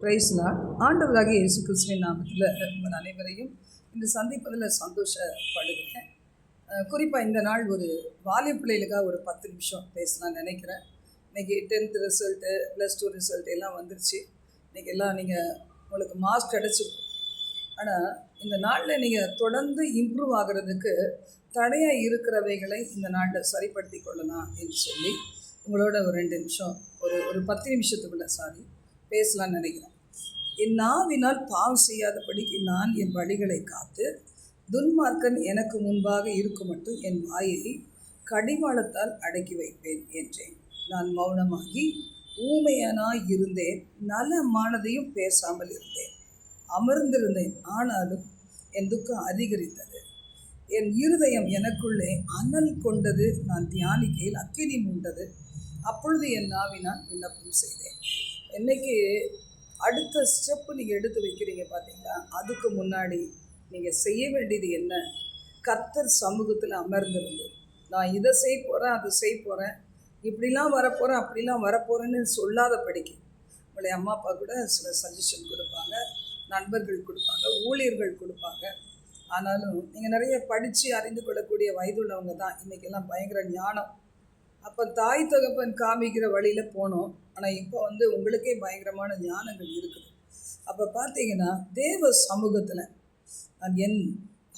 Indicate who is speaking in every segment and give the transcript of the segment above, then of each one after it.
Speaker 1: Price Lord. ஆண்டவராகிய இயேசு கிறிஸ்துவின் நாமத்தில் உங்கள் அனைவரையும் இந்த சந்திப்பதில் சந்தோஷப்படுகிறேன். குறிப்பாக இந்த நாள் ஒரு வாலிப பிள்ளைகளுக்காக ஒரு 10 நிமிஷம் பேசலாம்னு நினைக்கிறேன். இன்றைக்கி 10th ரிசல்ட்டு, +2 ரிசல்ட் எல்லாம் வந்துருச்சு. இன்றைக்கி எல்லாம் உங்களுக்கு மார்க் கிடச்சிருக்கும். ஆனால் இந்த நாளில் நீங்கள் தொடர்ந்து இம்ப்ரூவ் ஆகிறதுக்கு தடையாக இருக்கிறவைகளை இந்த நாளில் சரிப்படுத்தி கொள்ளலாம் என்று சொல்லி உங்களோட ஒரு 2 நிமிஷம் ஒரு 10 நிமிஷத்துக்குள்ளே பேசலான்னு நினைக்கிறேன். என் நாவினால் பாவம் செய்யாதபடிக்கு நான் என் வழிகளை காத்து துன்மார்க்கன் எனக்கு முன்பாக இருக்கும் மட்டும் என் வாயை கடிவாளத்தால் அடக்கி வைப்பேன் என்றேன். நான் மௌனமாகி ஊமையனாய் இருந்தேன், நலமானதையும் பேசாமல் இருந்தேன், அமர்ந்திருந்தேன். ஆனாலும் என் துக்கம் அதிகரித்தது, என் இருதயம் எனக்குள்ளே அனல் கொண்டது. நான் தியானிக்கையில் அக்கினி மூண்டது. அப்பொழுது என் நாவினால் விண்ணப்பம் செய்தேன். என்னைக்கு அடுத்த ஸ்டெப்பு நீங்கள் எடுத்து வைக்கிறீங்க பார்த்தீங்களா, அதுக்கு முன்னாடி நீங்கள் செய்ய வேண்டியது என்ன? கர்த்தர் சமூகத்தில் அமர்ந்திருந்து நான் இதை செய்ய போகிறேன், அதை செய்ய போகிறேன், இப்படிலாம் வரப்போகிறேன், அப்படிலாம் வரப்போகிறேன்னு சொல்லாதபடிக்கு உங்களை அம்மா அப்பா கூட சில சஜஷன் கொடுப்பாங்க, நண்பர்கள் கொடுப்பாங்க, ஊழியர்கள் கொடுப்பாங்க. ஆனாலும் நீங்கள் நிறைய படித்து அறிந்து கொள்ளக்கூடிய வயதுள்ளவங்க தான் இன்றைக்கெல்லாம் பயங்கர ஞானம். அப்போ தாய் தகப்பன் காமிக்கிற வழியில் போனோம். ஆனால் இப்போ உங்களுக்கே பயங்கரமான ஞானங்கள் இருக்குது. அப்போ பார்த்தீங்கன்னா தேவ சமூகத்தில் நான் என்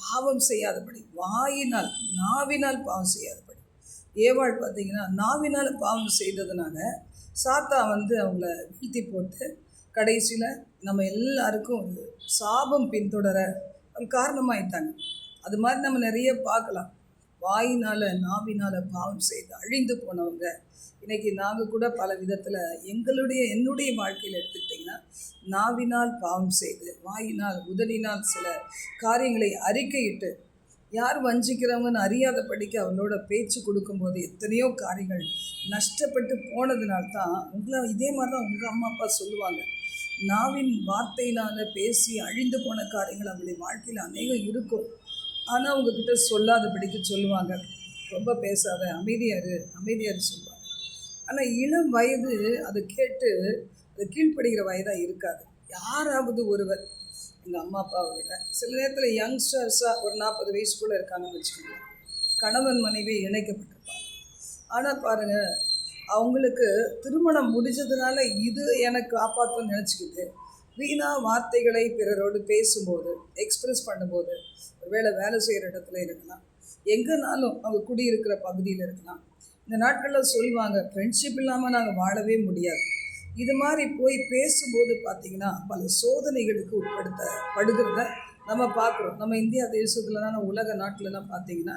Speaker 1: பாவம் செய்யாதபடி, வாயினால் நாவினால் பாவம் செய்யாதபடி. ஏவாள் பார்த்தீங்கன்னா நாவினால் பாவம் செய்ததுனால சாத்தா அவங்கள வீழ்த்தி போட்டு கடைசியில் நம்ம எல்லாருக்கும் ஒரு சாபம் பின்தொடர காரணமாயிட்டாங்க. அது மாதிரி நம்ம நிறைய பார்க்கலாம். வாயினால் நாவினால் பாவம் செய்து அழிந்து போனவங்க இன்றைக்கி நாங்கள் கூட பல விதத்தில் என்னுடைய வாழ்க்கையில் எடுத்துக்கிட்டிங்கன்னா நாவினால் பாவம் செய்து, வாயினால் உதடினால் சில காரியங்களை அறிக்கையிட்டு, யார் வஞ்சிக்கிறவங்கன்னு அறியாதபடிக்கு அவளோட பேச்சு கொடுக்கும்போது எத்தனையோ காரியங்கள் நஷ்டப்பட்டு போனதுனால்தான் இதே மாதிரி தான் உங்கள் அம்மா அப்பா சொல்லுவாங்க. நாவின் வார்த்தையினால் பேசி அழிந்து போன காரியங்கள் அவங்களுடைய வாழ்க்கையில் அநேகம் இருக்கும். ஆனால் அவங்கக்கிட்ட சொல்லாதபடிக்கு சொல்லுவாங்க, ரொம்ப பேசாத, அமைதியாரு சொல்லுவாங்க. ஆனால் இளம் வயது அதை கேட்டு அது கீழ்ப்படுகிற வயதாக இருக்காது. யாராவது ஒருவர் எங்கள் அம்மா அப்பாவை விட சில நேரத்தில் யங்ஸ்டர்ஸாக ஒரு 40 வயசுக்குள்ளே இருக்காங்கன்னு வச்சுக்கோங்க, கணவன் மனைவி இணைக்கப்பட்டிருப்பாங்க. ஆனால் பாருங்கள், அவங்களுக்கு திருமணம் முடிஞ்சதுனால இது எனக்கு காப்பாற்றணும்னு நினச்சிக்கிட்டு வீணா வார்த்தைகளை பிறரோடு பேசும்போது, எக்ஸ்ப்ரெஸ் பண்ணும்போது, ஒருவேளை வேலை செய்கிற இடத்துல இருக்கலாம், எங்கேனாலும் அவங்க குடியிருக்கிற பகுதியில் இருக்கலாம். இந்த நாட்களில் சொல்லுவாங்க, ஃப்ரெண்ட்ஷிப் இல்லாமல் நாங்கள் வாழவே முடியாது. இது மாதிரி போய் பேசும்போது பார்த்திங்கன்னா பல சோதனைகளுக்கு உட்படுத்தப்படுகிறத நம்ம பார்க்குறோம். நம்ம இந்தியா தேசத்துலலாம், உலக நாட்டிலலாம் பார்த்திங்கன்னா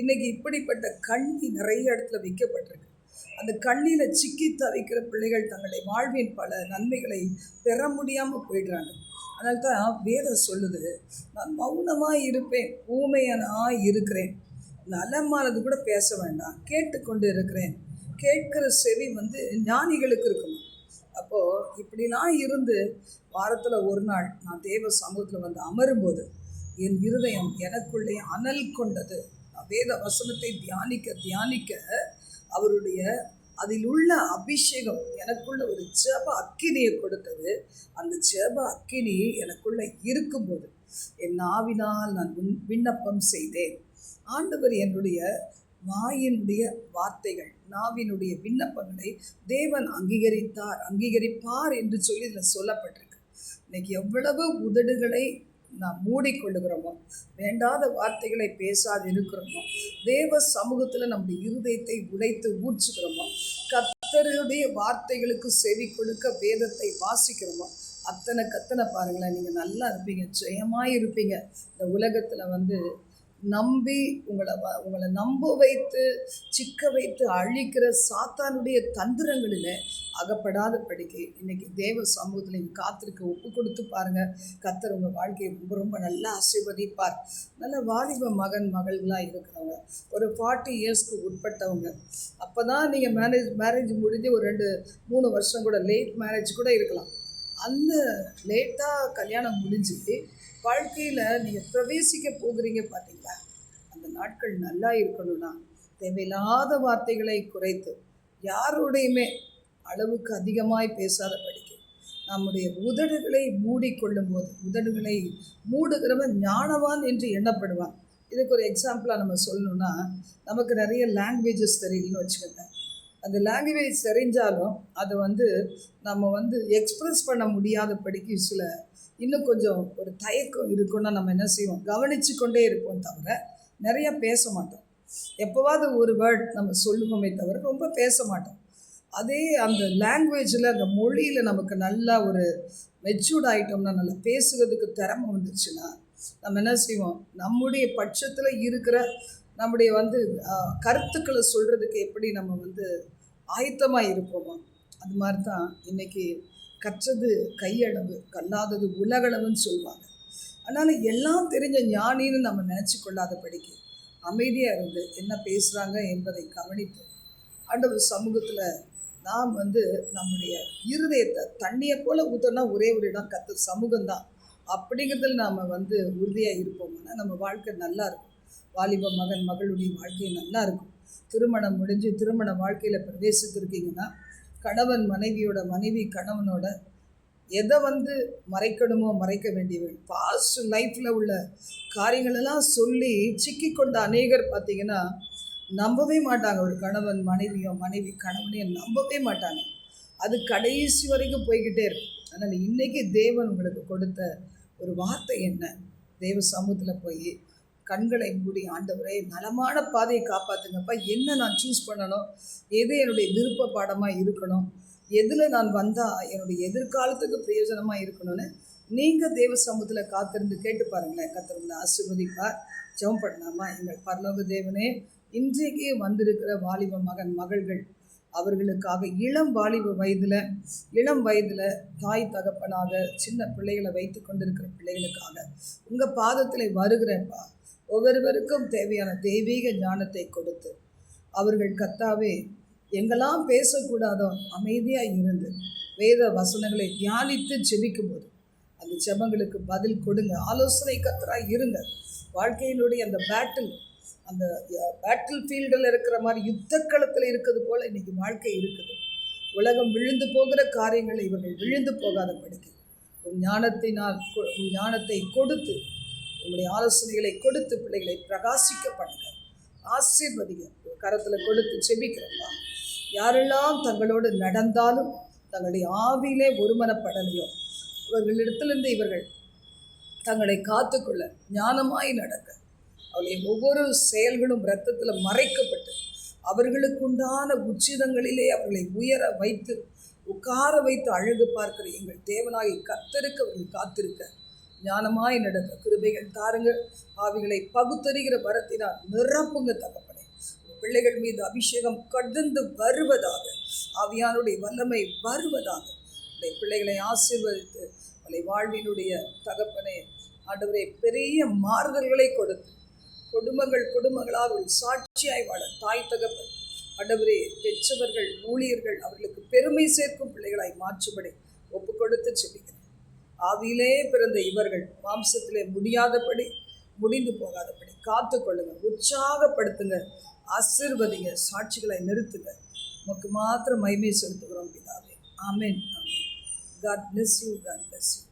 Speaker 1: இன்றைக்கி இப்படிப்பட்ட கண்ணி நிறைய இடத்துல விற்கப்பட்டிருக்கு. அந்த கண்ணியில் சிக்கி தவிக்கிற பிள்ளைகள் தங்களுடைய வாழ்வின் பல நன்மைகளை பெற முடியாமல் போயிடுறாங்க. அதனால தான் வேதம் சொல்லுது, நான் மௌனமாக இருப்பேன், ஊமையனாக இருக்கிறேன், நலமானது கூட பேச வேண்டாம், கேட்டுக்கொண்டு இருக்கிறேன். கேட்கிற செவி ஞானிகளுக்கு இருக்கணும். அப்போது இப்படிலாம் இருந்து வாரத்தில் ஒரு நாள் நான் தேவ சமூகத்தில் அமரும்போது என் இருதயம் எனக்குள்ளே அனல் கொண்டது. வேத வசனத்தை தியானிக்க அவருடைய அதில் உள்ள அபிஷேகம் எனக்குள்ள ஒரு ஜெப அக்கினியை கொடுத்தது. அந்த ஜெப அக்கினி எனக்குள்ள இருக்கும்போது என் நாவினால் நான் விண்ணப்பம் செய்தேன். ஆண்டவர் என்னுடைய வாயினுடைய வார்த்தைகள், நாவினுடைய விண்ணப்பங்களை தேவன் அங்கீகரிப்பார் என்று சொல்லி இதில் சொல்லப்பட்டிருக்கு. இன்னைக்கு எவ்வளவு உதடுகளை நாம் மூடிக்கொள்ளுகிறோமோ, வேண்டாத வார்த்தைகளை பேசாது இருக்கிறோமோ, தேவ சமூகத்தில் நம்முடைய இருதயத்தை உடைத்து ஊற்றுகிறோமோ, கர்த்தருடைய வார்த்தைகளுக்கு செவி கொடுக்க வேதத்தை வாசிக்கிறோமோ, அத்தனை பாருங்களேன், நீங்கள் நல்லா இருப்பீங்க, ஜெயமாக இருப்பீங்க. இந்த உலகத்தில் நம்பி உங்களை நம்ப வைத்து சிக்க வைத்து அழிக்கிற சாத்தானுடைய தந்திரங்களில் அகப்படாதபடிக்கு இன்றைக்கி தேவ சமூகத்தில் நீங்கள் காத்திருக்க ஒப்பு கொடுத்து பாருங்கள். கர்த்தர் உங்கள் வாழ்க்கையை ரொம்ப நல்லா ஆசீர்வதிப்பார். நல்ல வாலிப மகள்களாக இருக்கிறவங்க, ஒரு 40 இயர்ஸ்க்கு உட்பட்டவங்க, அப்போ தான் நீங்கள் மேரேஜ் முடிஞ்சு ஒரு 2-3 வருஷம் கூட லேட் மேரேஜ் கூட இருக்கலாம். அந்த லேட்டாக கல்யாணம் முடிஞ்சு வாழ்க்கையில் நீங்கள் பிரவேசிக்க போகிறீங்க பார்த்தீங்களா, அந்த நாட்கள் நல்லா இருக்கணும்னா தேவையில்லாத வார்த்தைகளை குறைத்து யாரோடையுமே அளவுக்கு அதிகமாய் பேசாத படிக்க நம்முடைய உதடுகளை மூடிக்கொள்ளும் போது, உதடுகளை மூடுகிறவன் ஞானவான் என்று எண்ணப்படுவான். இதுக்கு ஒரு எக்ஸாம்பிளாக நம்ம சொல்லணும்னா, நமக்கு நிறைய லாங்குவேஜஸ் தெரியலன்னு வச்சுக்கோங்க. அந்த லாங்குவேஜ் தெரிஞ்சாலும் அதை நம்ம எக்ஸ்ப்ரெஸ் பண்ண முடியாதபடிக்கு சில இன்னும் கொஞ்சம் ஒரு தயக்கம் இருக்குன்னா நம்ம என்ன செய்வோம், கவனித்து கொண்டே இருப்போம் தவிர நிறைய பேச மாட்டோம். எப்போவாவது ஒரு வேர்ட் நம்ம சொல்லுவோமே தவிர ரொம்ப பேச மாட்டோம். அதே அந்த லாங்குவேஜில், அந்த மொழியில் நமக்கு நல்லா ஒரு மெச்சூர்ட் ஆகிட்டோம்னா, நல்லா பேசுகிறதுக்கு திறமை வந்துச்சுன்னா நம்ம என்ன செய்வோம், நம்முடைய பட்சத்தில் இருக்கிற நம்முடைய கருத்துக்களை சொல்கிறதுக்கு எப்படி நம்ம ஆயத்தமாக இருப்போமோ, அது மாதிரி தான் இன்றைக்கி கற்றது கையளவு கல்லாதது உலகளவுன்னு சொல்லுவாங்க. அதனால் எல்லாம் தெரிஞ்ச ஞானின்னு நம்ம நினச்சி கொள்ளாதபடிக்கு அமைதியாக இருந்து என்ன பேசுகிறாங்க என்பதை கவனித்து ஆண்டவர் சமூகத்தில் நாம் நம்முடைய இருதயத்தை தண்ணியை போல் ஊற்றினா ஒரே ஒரு இடம் கர்த்தர் சமூகம்தான் அப்படிங்கிறதுல நாம் உறுதியாக இருப்போம்னா நம்ம வாழ்க்கை நல்லா இருக்கும். வாலிப மகன் மகளுடைய வாழ்க்கை நல்லா இருக்கும். திருமணம் முடிஞ்சு திருமண வாழ்க்கையில் பிரவேசித்திருக்கீங்கன்னா, கணவன் மனைவியோட, மனைவி கணவனோட எதை மறைக்கணுமோ மறைக்க வேண்டியவர்கள், பாஸ்ட் லைஃப்பில் உள்ள காரியங்களெல்லாம் சொல்லி சிக்கிக்கொண்ட அநேகர் பார்த்திங்கன்னா நம்பவே மாட்டாங்க. ஒரு கணவன் மனைவியோ, மனைவி கணவனையும் நம்பவே மாட்டாங்க. அது கடைசி வரைக்கும் போய்கிட்டே இருக்கும். அதனால் இன்றைக்கி தேவன் உங்களுக்கு கொடுத்த ஒரு வார்த்தை என்ன, தேவ சமூகத்தில் போய் கண்களை மூடி, ஆண்டவரே நலமான பாதையை காப்பாற்றுங்கப்பா, என்ன நான் சூஸ் பண்ணணும், எது என்னுடைய விருப்ப பாடமாக இருக்கணும், எதில் நான் வந்தால் என்னுடைய எதிர்காலத்துக்கு பிரயோஜனமாக இருக்கணும்னு நீங்கள் தேவ சமூகத்தில் காத்திருந்து கேட்டு பாருங்களேன். கர்த்தர் ஆசீர்வதிப்பார். ஜெபம் பண்ணலாமா? எங்கள் பரலோக தேவனே, இன்றைக்கு வந்திருக்கிற வாலிப மகன் மகள்கள், அவர்களுக்காக இளம் வயதில் தாய் தகப்பனாக சின்ன பிள்ளைகளை வைத்து கொண்டிருக்கிற பிள்ளைகளுக்காக உங்கள் பாதத்தில் வருகிறேன்ப்பா. ஒவ்வொருவருக்கும் தேவையான தெய்வீக ஞானத்தை கொடுத்து அவர்கள் கர்த்தாவே எங்கெல்லாம் பேசக்கூடாதோ அமைதியாக இருந்து வேத வசனங்களை தியானித்து ஜெபிக்கும்போது அந்த ஜெபங்களுக்கு பதில் கொடுங்க. ஆலோசனை கர்த்தராக இருங்க. வாழ்க்கையினுடைய அந்த பேட்டில் ஃபீல்டில் இருக்கிற மாதிரி யுத்தக்களத்தில் இருக்கிறது போல் இன்றைக்கி வாழ்க்கை இருக்குது. உலகம் விழுந்து போகிற காரியங்களை இவர்கள் விழுந்து போகாத படிக்க ஞானத்தை கொடுத்து, உங்களுடைய ஆலோசனைகளை கொடுத்து பிள்ளைகளை பிரகாசிக்க பண்ணுங்க. ஆசீர்வதிங்க. கரத்தில் கொடுத்து செபிக்கிறப்பா. யாரெல்லாம் தங்களோடு நடந்தாலும் தங்களுடைய ஆவியிலே ஒருமனப்படலையோ அவர்களிடத்திலிருந்து இவர்கள் தங்களை காத்துக்கொள்ள ஞானமாய் நடக்க அவளுடைய ஒவ்வொரு செயல்களும் இரத்தத்தில் மறைக்கப்பட்டு அவர்களுக்குண்டான உச்சிதங்களிலே அவர்களை உயர வைத்து உட்கார வைத்து அழகு பார்க்கிற எங்கள் தேவனாகி கர்த்தருக்கு அவர்கள் காத்திருக்க ஞானமாய் நடக்க கிருபைகள் தாருங்க. ஆவிகளை பகுத்தறிகிற வரத்தினால் நிரப்புங்க தகப்பனே. பிள்ளைகள் மீது அபிஷேகம் கடந்து வருவதாக, ஆவியானுடைய வல்லமை வருவதாக பிள்ளைகளை ஆசீர்வதித்து அவளை வாழ்வினுடைய தகப்பனே ஆண்டவரே பெரிய மாறுதல்களை கொடுத்து குடும்பங்களாக ஒரு சாட்சியாய் வாழ தாய் தகப்பன் ஆண்டவரே பெற்றவர்கள் ஊழியர்கள் அவர்களுக்கு பெருமை சேர்க்கும் பிள்ளைகளாய் மாற்றுபடி ஒப்பு கொடுத்து செபிக்கிறேன். ஆவியிலே பிறந்த இவர்கள் மாம்சத்திலே முடிந்து போகாதபடி காத்து கொள்ளுங்க, உற்சாகப்படுத்துங்க, ஆசீர்வதிங்க, சாட்சிகளை நிறுத்துங்க. உமக்கு மாத்திரம் மகிமை செலுத்துகிறோம் பிதாவே. ஆமென். ஆமென். God bless you. God bless you.